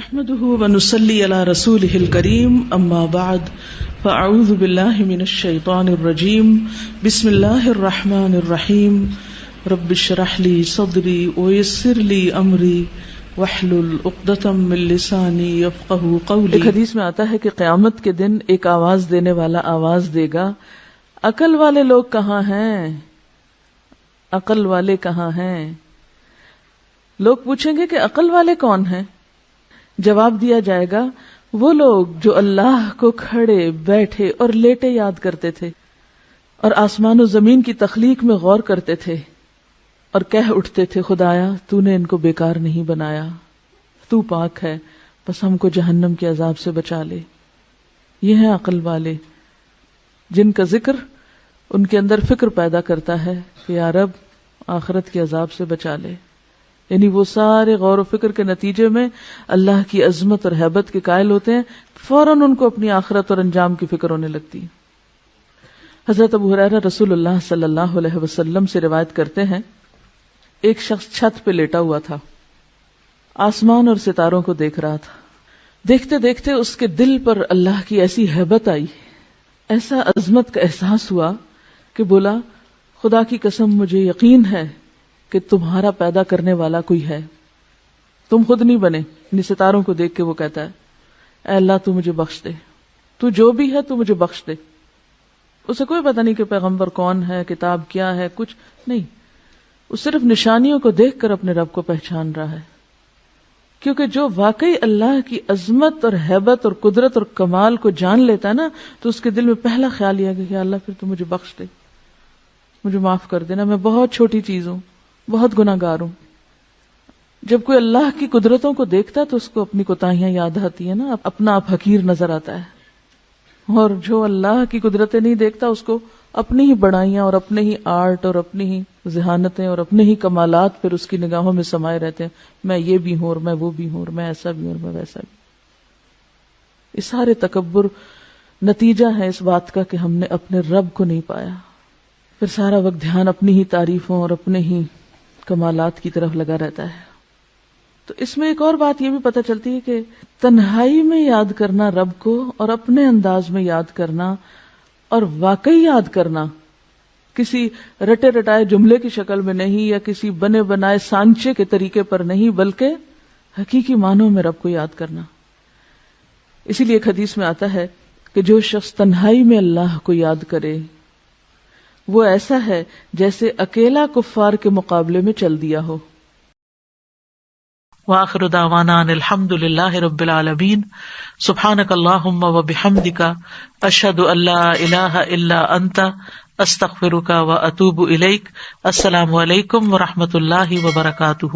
نحمده ونصلي على رسوله الكريم اما بعد فاعوذ بالله من الشيطان الرجيم بسم الله الرحمن الرحيم رب اشرح لي صدري ويسر لي امري واحلل عقدة من لساني يفقهوا قولي۔ ایک حدیث میں آتا ہے کہ قیامت کے دن ایک آواز دینے والا آواز دے گا، عقل والے لوگ کہاں ہیں، عقل والے کہاں ہیں؟ لوگ پوچھیں گے کہ عقل والے کون ہیں؟ جواب دیا جائے گا وہ لوگ جو اللہ کو کھڑے بیٹھے اور لیٹے یاد کرتے تھے اور آسمان و زمین کی تخلیق میں غور کرتے تھے اور کہہ اٹھتے تھے خدایا تو نے ان کو بیکار نہیں بنایا، تو پاک ہے، بس ہم کو جہنم کے عذاب سے بچا لے۔ یہ ہیں عقل والے جن کا ذکر ان کے اندر فکر پیدا کرتا ہے کہ یا رب آخرت کے عذاب سے بچا لے، یعنی وہ سارے غور و فکر کے نتیجے میں اللہ کی عظمت اور ہیبت کے قائل ہوتے ہیں، فوراً ان کو اپنی آخرت اور انجام کی فکر ہونے لگتی ہے۔ حضرت ابو ہریرہ رسول اللہ صلی اللہ علیہ وسلم سے روایت کرتے ہیں، ایک شخص چھت پہ لیٹا ہوا تھا، آسمان اور ستاروں کو دیکھ رہا تھا۔ دیکھتے دیکھتے اس کے دل پر اللہ کی ایسی ہیبت آئی، ایسا عظمت کا احساس ہوا کہ بولا خدا کی قسم مجھے یقین ہے کہ تمہارا پیدا کرنے والا کوئی ہے، تم خود نہیں بنے۔ ستاروں کو دیکھ کے وہ کہتا ہے اے اللہ تو مجھے بخش دے، تو جو بھی ہے تو مجھے بخش دے۔ اسے کوئی پتہ نہیں کہ پیغمبر کون ہے، کتاب کیا ہے، کچھ نہیں، وہ صرف نشانیوں کو دیکھ کر اپنے رب کو پہچان رہا ہے، کیونکہ جو واقعی اللہ کی عظمت اور ہیبت اور قدرت اور کمال کو جان لیتا ہے نا، تو اس کے دل میں پہلا خیال یہ ہے کہ اللہ پھر تو مجھے بخش دے، مجھے معاف کر دینا، میں بہت چھوٹی چیز ہوں، بہت گناہ گار ہوں۔ جب کوئی اللہ کی قدرتوں کو دیکھتا ہے تو اس کو اپنی کوتاہیاں یاد آتی ہیں نا، اپنا آپ حقیر نظر آتا ہے، اور جو اللہ کی قدرتیں نہیں دیکھتا اس کو اپنی ہی بڑائیاں اور اپنے ہی آرٹ اور اپنی ہی ذہانتیں اور اپنے ہی کمالات پھر اس کی نگاہوں میں سمائے رہتے ہیں، میں یہ بھی ہوں اور میں وہ بھی ہوں اور میں ایسا بھی ہوں اور میں ویسا بھی۔ اس سارے تکبر نتیجہ ہے اس بات کا کہ ہم نے اپنے رب کو نہیں پایا، پھر سارا وقت دھیان اپنی ہی تعریفوں اور اپنے ہی کمالات کی طرف لگا رہتا ہے۔ تو اس میں ایک اور بات یہ بھی پتہ چلتی ہے کہ تنہائی میں یاد کرنا رب کو اور اپنے انداز میں یاد کرنا اور واقعی یاد کرنا، کسی رٹے رٹائے جملے کی شکل میں نہیں یا کسی بنے بنائے سانچے کے طریقے پر نہیں، بلکہ حقیقی معنوں میں رب کو یاد کرنا۔ اسی لیے ایک حدیث میں آتا ہے کہ جو شخص تنہائی میں اللہ کو یاد کرے وہ ایسا ہے جیسے اکیلا کفار کے مقابلے میں چل دیا ہو۔ وآخر دعوانا ان الحمد للہ رب العالمین، سبحانک اللہم وبحمدک، اشہد ان لا الہ الا انت، استغفرک واتوب الیک۔ السلام علیکم ورحمۃ اللہ وبرکاتہ۔